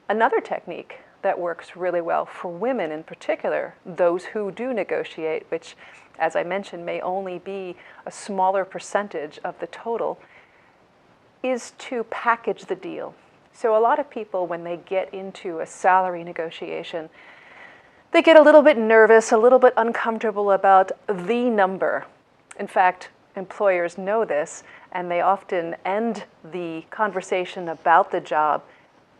Another technique that works really well for women in particular, those who do negotiate, which, as I mentioned, may only be a smaller percentage of the total, is to package the deal. So a lot of people, when they get into a salary negotiation, they get a little bit nervous, a little bit uncomfortable about the number. In fact, employers know this, and they often end the conversation about the job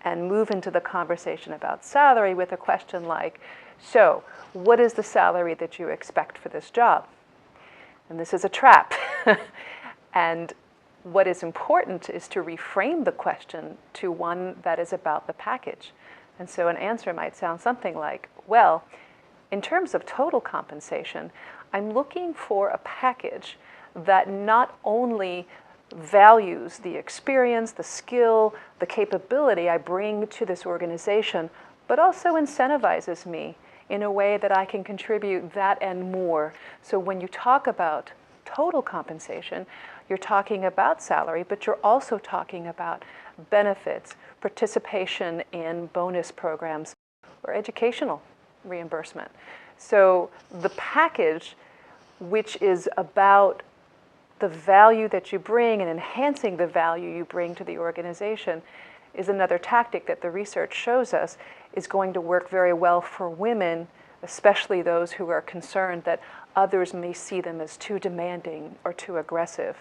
and move into the conversation about salary with a question like, so, what is the salary that you expect for this job? And this is a trap. And what is important is to reframe the question to one that is about the package. And so an answer might sound something like, well, in terms of total compensation, I'm looking for a package that not only values the experience, the skill, the capability I bring to this organization, but also incentivizes me in a way that I can contribute that and more. So when you talk about total compensation, you're talking about salary, but you're also talking about benefits, participation in bonus programs, or educational reimbursement. So the package, which is about the value that you bring and enhancing the value you bring to the organization, is another tactic that the research shows us is going to work very well for women, especially those who are concerned that others may see them as too demanding or too aggressive.